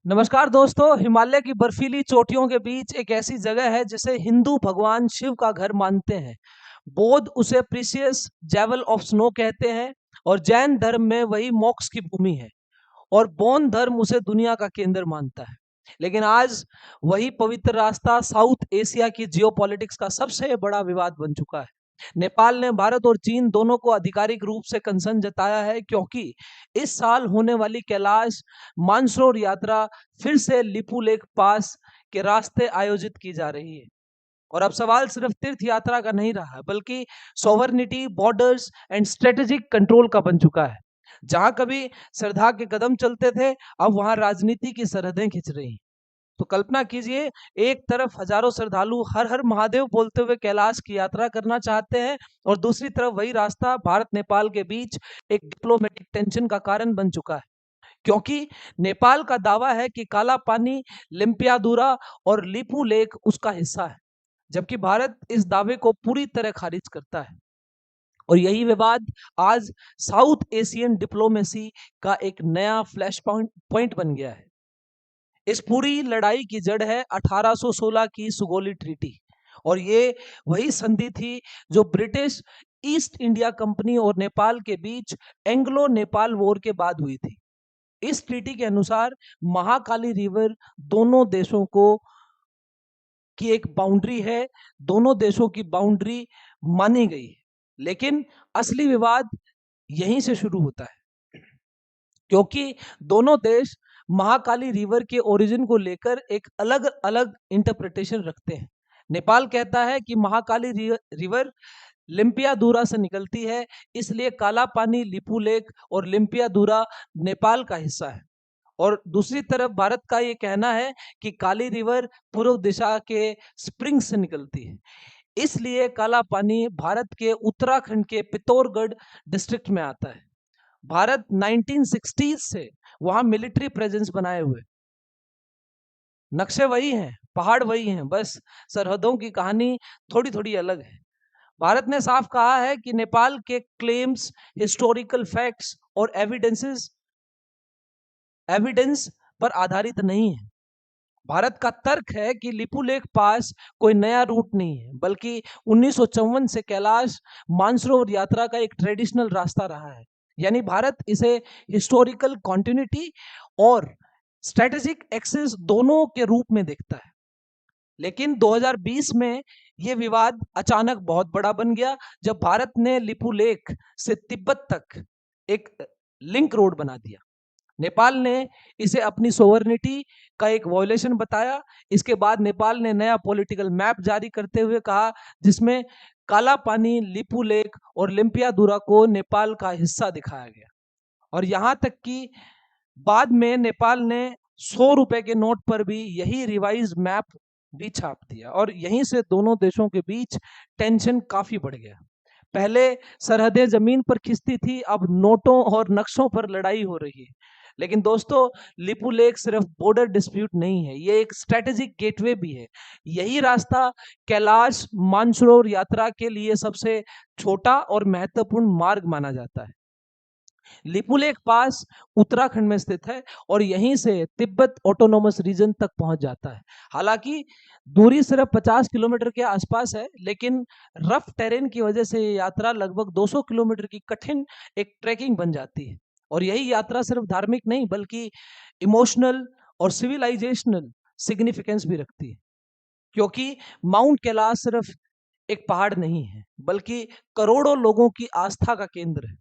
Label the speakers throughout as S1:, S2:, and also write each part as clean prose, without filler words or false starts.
S1: नमस्कार दोस्तों। हिमालय की बर्फीली चोटियों के बीच एक ऐसी जगह है जिसे हिंदू भगवान शिव का घर मानते हैं। बौद्ध उसे प्रीसियस जेवल ऑफ स्नो कहते हैं और जैन धर्म में वही मोक्ष की भूमि है और बौद्ध धर्म उसे दुनिया का केंद्र मानता है। लेकिन आज वही पवित्र रास्ता साउथ एशिया की जियोपॉलिटिक्स का सबसे बड़ा विवाद बन चुका है। नेपाल ने भारत और चीन दोनों को आधिकारिक रूप से कंसर्न जताया है क्योंकि इस साल होने वाली कैलाश मानसरोवर यात्रा फिर से लिपुलेख पास के रास्ते आयोजित की जा रही है। और अब सवाल सिर्फ तीर्थ यात्रा का नहीं रहा बल्कि sovereignty, borders and strategic control का बन चुका है। जहां कभी श्रद्धा के कदम चलते थे, अब वहां राजनीति की सरहदें खिंच रही हैं। तो कल्पना कीजिए, एक तरफ हजारों श्रद्धालु हर हर महादेव बोलते हुए कैलाश की यात्रा करना चाहते हैं और दूसरी तरफ वही रास्ता भारत नेपाल के बीच एक डिप्लोमेटिक टेंशन का कारण बन चुका है। क्योंकि नेपाल का दावा है कि काला पानी, लिम्पियादुरा और लिपू लेक उसका हिस्सा है, जबकि भारत इस दावे को पूरी तरह खारिज करता है। और यही विवाद आज साउथ एशियन डिप्लोमेसी का एक नया फ्लैश पॉइंट बन गया है। इस पूरी लड़ाई की जड़ है 1816 की सुगोली ट्रीटी। और ये वही संधि थी जो ब्रिटिश ईस्ट इंडिया कंपनी और नेपाल के बीच एंग्लो नेपाल वॉर के बाद हुई थी। इस ट्रीटी के अनुसार महाकाली रिवर दोनों देशों को की एक बाउंड्री है, दोनों देशों की बाउंड्री मानी गई है। लेकिन असली विवाद यहीं से शुरू होता है, क्योंकि दोनों देश महाकाली रिवर के ओरिजिन को लेकर एक अलग अलग इंटरप्रिटेशन रखते हैं। नेपाल कहता है कि महाकाली रिवर लिम्पियादुरा से निकलती है, इसलिए काला पानी, लिपू लेक और लिम्पियादुरा नेपाल का हिस्सा है। और दूसरी तरफ भारत का ये कहना है कि काली रिवर पूर्व दिशा के स्प्रिंग से निकलती है, इसलिए काला पानी भारत के उत्तराखंड के पिथौरगढ़ डिस्ट्रिक्ट में आता है। भारत 1960s से वहां मिलिट्री प्रेजेंस बनाए हुए, नक्शे वही हैं, पहाड़ वही हैं, बस सरहदों की कहानी थोड़ी थोड़ी अलग है। भारत ने साफ कहा है कि नेपाल के क्लेम्स हिस्टोरिकल फैक्ट्स और एविडेंस पर आधारित नहीं है। भारत का तर्क है कि लिपुलेख पास कोई नया रूट नहीं है, बल्कि 1954 से कैलाश मानसरोवर यात्रा का एक ट्रेडिशनल रास्ता रहा है। यानी भारत इसे हिस्टोरिकल कॉन्टिन्यूटी और स्ट्रेटेजिक एक्सेस दोनों के रूप में देखता है। लेकिन 2020 में यह विवाद अचानक बहुत बड़ा बन गया जब भारत ने लिपुलेख से तिब्बत तक एक लिंक रोड बना दिया। नेपाल ने इसे अपनी सोवरनिटी का एक वॉयलेशन बताया। इसके बाद नेपाल ने नया पॉलिटिकल मैप जारी करते हुए कहा, जिसमें काला पानी, लिपू लेक और लिम्पियादुरा को नेपाल का हिस्सा दिखाया गया। और यहां तक कि बाद में नेपाल ने 100 रुपए के नोट पर भी यही रिवाइज मैप भी छाप दिया और यहीं से दोनों देशों के बीच टेंशन काफी बढ़ गया। पहले सरहदें जमीन पर खिंचती थी, अब नोटों और नक्शों पर लड़ाई हो रही है। लेकिन दोस्तों, लिपू लेक सिर्फ बॉर्डर डिस्प्यूट नहीं है, ये एक स्ट्रेटेजिक गेटवे भी है। यही रास्ता कैलाश मानसरोवर यात्रा के लिए सबसे छोटा और महत्वपूर्ण मार्ग माना जाता है। लिपुलेख पास उत्तराखंड में स्थित है और यहीं से तिब्बत ऑटोनोमस रीजन तक पहुंच जाता है। हालांकि दूरी सिर्फ 50 किलोमीटर के आसपास है, लेकिन रफ टेरेन की वजह से ये यात्रा लगभग 200 किलोमीटर की कठिन एक ट्रैकिंग बन जाती है। और यही यात्रा सिर्फ धार्मिक नहीं बल्कि इमोशनल और सिविलाइजेशनल सिग्निफिकेंस भी रखती है, क्योंकि माउंट कैलाश सिर्फ एक पहाड़ नहीं है बल्कि करोड़ों लोगों की आस्था का केंद्र है।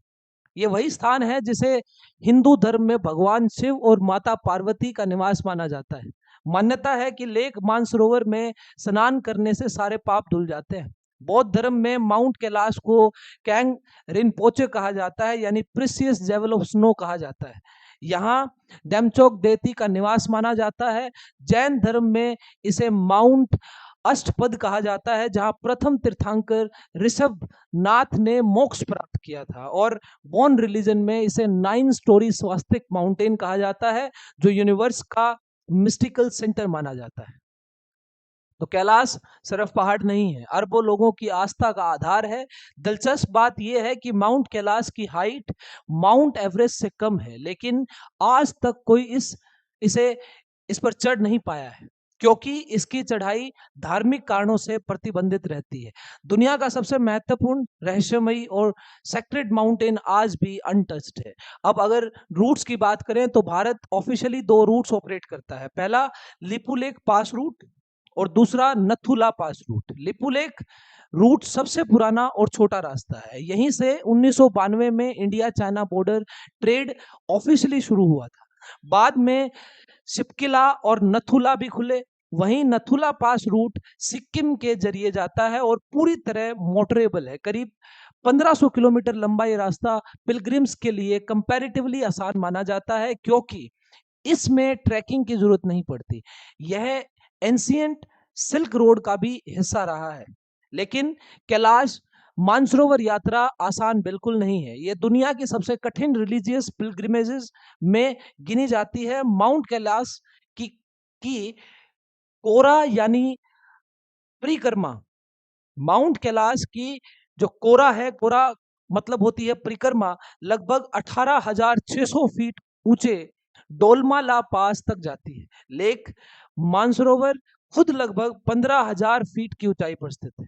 S1: ये वही स्थान है जिसे हिंदू धर्म में भगवान शिव और माता पार्वती का निवास माना जाता है। मान्यता है कि लेक मानसरोवर में स्नान करने से सारे पाप धुल जाते हैं। बौद्ध धर्म में माउंट कैलाश को कैंग रिनपोचे कहा जाता है, यानी प्रीसियस जेवल ऑफ स्नो कहा जाता है। यहाँ डेमचोक देती का निवास माना जाता है। जैन धर्म में इसे माउंट अष्टपद कहा जाता है, जहां प्रथम तीर्थंकर ऋषभ नाथ ने मोक्ष प्राप्त किया था। और बौद्ध रिलीजन में इसे 9 स्टोरी स्वास्तिक माउंटेन कहा जाता है, जो यूनिवर्स का मिस्टिकल सेंटर माना जाता है। तो कैलाश सिर्फ पहाड़ नहीं है, अरबों लोगों की आस्था का आधार है। दिलचस्प बात यह है कि माउंट कैलाश की हाइट माउंट एवरेस्ट से कम है, लेकिन आज तक कोई इसे इस पर चढ़ नहीं पाया है, क्योंकि इसकी चढ़ाई धार्मिक कारणों से प्रतिबंधित रहती है। दुनिया का सबसे महत्वपूर्ण, रहस्यमयी और सेक्रेड माउंटेन आज भी अनटच्ड है। अब अगर रूट्स की बात करें तो भारत ऑफिशियली 2 रूट्स ऑपरेट करता है। पहला लिपुलेख पास रूट और दूसरा नथुला पास रूट। लिपुलेख रूट सबसे पुराना और छोटा रास्ता है। यहीं से 1992 में India China border trade officially शुरू हुआ था। बाद में शिपकिला और नथुला भी खुले। वहीं नथुला पास रूट सिक्किम के जरिए जाता है और पूरी तरह मोटरेबल है। करीब 1500 किलोमीटर लंबा ये रास्ता पिलग्रिम्स के लिए कंपैरेटिवली आसान माना जाता है, क्योंकि इसमें ट्रैकिंग की जरूरत नहीं पड़ती। यह एंशिएंट सिल्क रोड का भी हिस्सा रहा है। लेकिन कैलाश मानसरोवर यात्रा आसान बिल्कुल नहीं है। यह दुनिया की सबसे कठिन रिलीजियस पिलग्रिमेजेस में गिनी जाती है। माउंट कैलाश की कोरा यानी परिक्रमा, माउंट कैलाश की जो कोरा है, कोरा मतलब होती है परिक्रमा, लगभग 18,600 फीट ऊंचे डोलमाला पास तक जाती है। लेक मानसरोवर खुद लगभग 15,000 फीट की ऊंचाई पर स्थित है।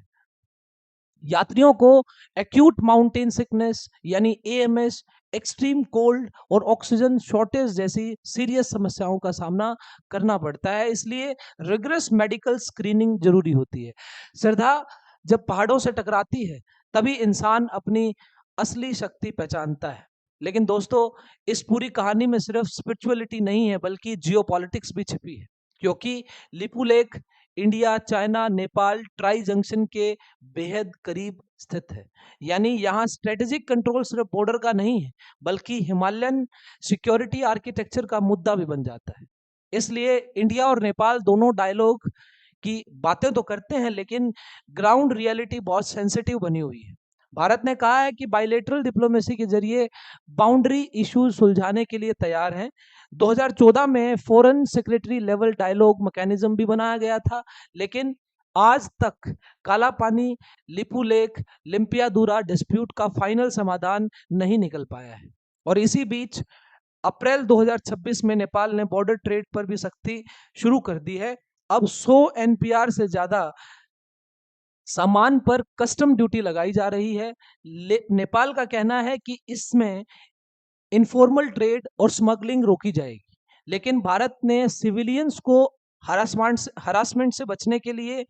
S1: यात्रियों को एक्यूट माउंटेन सिकनेस यानी एएमएस, एक्सट्रीम कोल्ड और ऑक्सीजन शॉर्टेज जैसी सीरियस समस्याओं का सामना करना पड़ता है, इसलिए रिगरस मेडिकल स्क्रीनिंग जरूरी होती है। श्रद्धा जब पहाड़ों से टकराती है तभी इंसान अपनी असली शक्ति पहचानता है। लेकिन दोस्तों, इस पूरी कहानी में सिर्फ स्पिरिचुअलिटी नहीं है, बल्कि जियोपॉलिटिक्स भी छिपी है। क्योंकि Lipulekh India, China, Nepal tri junction के बेहद करीब स्थित है। यानी यहाँ स्ट्रेटेजिक कंट्रोल सिर्फ बॉर्डर का नहीं है, बल्कि हिमालयन सिक्योरिटी आर्किटेक्चर का मुद्दा भी बन जाता है। इसलिए इंडिया और नेपाल दोनों डायलॉग की बातें तो करते हैं, लेकिन ग्राउंड रियलिटी बहुत सेंसिटिव बनी हुई है। भारत ने कहा है कि बायलैटरल डिप्लोमेसी के जरिए बाउंड्री इश्यूज सुलझाने के लिए तैयार हैं। 2014 में foreign secretary level dialogue mechanism भी बनाया गया था, लेकिन आज तक काला पानी, लिपुलेख, लिम्पियादुरा डिस्प्यूट का फाइनल समाधान नहीं निकल पाया है। और इसी बीच अप्रैल 2026 में नेपाल ने बॉर्डर ट्रेड पर भी सख्ती शुरू कर दी है। अब 100 एनपीआर से ज्यादा सामान पर कस्टम ड्यूटी लगाई जा रही है। नेपाल का कहना है कि इसमें इनफॉर्मल ट्रेड और स्मगलिंग रोकी जाएगी। लेकिन भारत ने सिविलियंस को हरासमेंट से बचने के लिए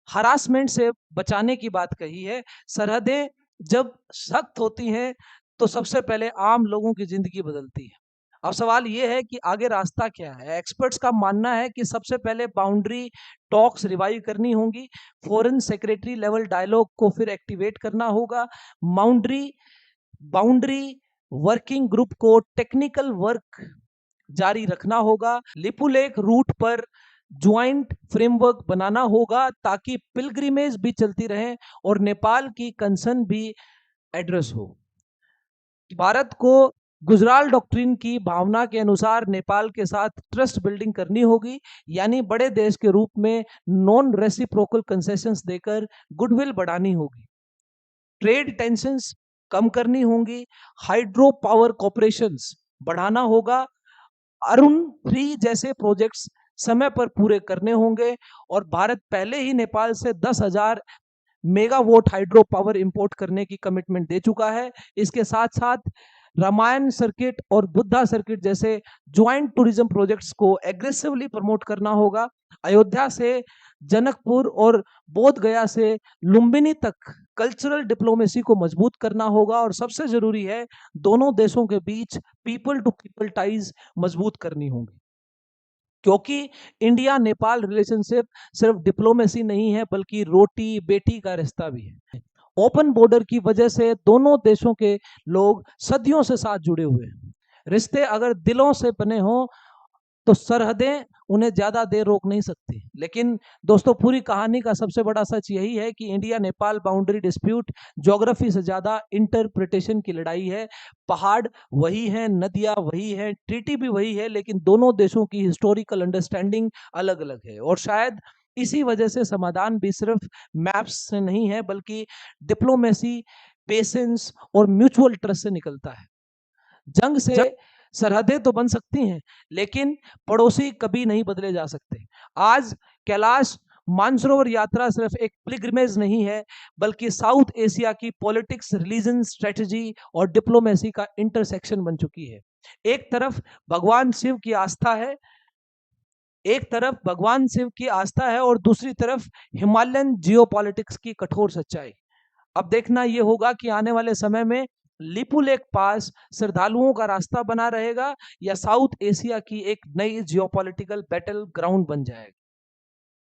S1: हरासमेंट से बचाने की बात कही है। सरहदें जब सख्त होती हैं तो सबसे पहले आम लोगों की जिंदगी बदलती है। अब सवाल यह है कि आगे रास्ता क्या है। एक्सपर्ट्स का मानना है कि सबसे पहले बाउंड्री टॉक्स रिवाइव करनी होगी, फॉरेन सेक्रेटरी लेवल डायलॉग को फिर एक्टिवेट करना होगा, बाउंड्री वर्किंग ग्रुप को टेक्निकल वर्क जारी रखना होगा, लिपुलेख रूट पर ज्वाइंट फ्रेमवर्क बनाना होगा ताकि पिलग्रिमेज भी चलती रहे और नेपाल की कंसर्न भी एड्रेस हो। भारत को गुजराल डॉक्ट्रिन की भावना के अनुसार नेपाल के साथ ट्रस्ट बिल्डिंग करनी होगी, यानी बड़े देश के रूप में नॉन रेसिप्रोकल कंसेशंस देकर गुडविल बढ़ानी होगी, ट्रेड टेंशंस कम करनी होंगी, हाइड्रो पावर कॉर्पोरेशंस बढ़ाना होगा, अरुण 3 जैसे प्रोजेक्ट्स समय पर पूरे करने होंगे और भारत पहले ही नेपाल से 10,000 मेगावाट हाइड्रो पावर इंपोर्ट करने की कमिटमेंट दे चुका है। इसके साथ साथ रामायण सर्किट और बुद्धा सर्किट जैसे ज्वाइंट टूरिज्म प्रोजेक्ट्स को एग्रेसिवली प्रमोट करना होगा। अयोध्या से जनकपुर और बोध गया से लुम्बिनी तक कल्चरल डिप्लोमेसी को मजबूत करना होगा और सबसे जरूरी है दोनों देशों के बीच पीपल टू पीपल टाइज मजबूत करनी होंगी, क्योंकि इंडिया नेपाल रिलेशनशिप सिर्फ डिप्लोमेसी नहीं है बल्कि रोटी बेटी का रिश्ता भी है। ओपन बॉर्डर की वजह से दोनों देशों के लोग सदियों से साथ जुड़े हुए हैं। रिश्ते अगर दिलों से बने हों तो सरहदें उन्हें ज्यादा देर रोक नहीं सकती। लेकिन दोस्तों, पूरी कहानी का सबसे बड़ा सच यही है कि India Nepal boundary dispute geography से ज्यादा इंटरप्रिटेशन की लड़ाई है। पहाड़ वही है, नदियां वही है, ट्रीटी भी वही है, लेकिन दोनों देशों की हिस्टोरिकल अंडरस्टैंडिंग अलग अलग है। और शायद इसी वजह से समाधान भी सिर्फ मैप्स से नहीं है बल्कि डिप्लोमेसी, पेशेंस और म्यूचुअल ट्रस्ट से निकलता है। जंग से सरहदें तो बन सकती हैं, लेकिन पड़ोसी कभी नहीं बदले जा सकते। आज कैलाश मानसरोवर यात्रा सिर्फ एक पिलग्रिमेज नहीं है, बल्कि साउथ एशिया की पॉलिटिक्स, रिलीजन, स्ट्रेटजी और डिप्लोमेसी का इंटरसेक्शन बन चुकी है। एक तरफ भगवान शिव की आस्था है, और दूसरी तरफ हिमालयन जियोपॉलिटिक्स की कठोर सच्चाई। अब देखना यह होगा कि आने वाले समय में लिपुलेख पास श्रद्धालुओं का रास्ता बना रहेगा या साउथ एशिया की एक नई जियोपॉलिटिकल बैटल ग्राउंड बन जाएगा।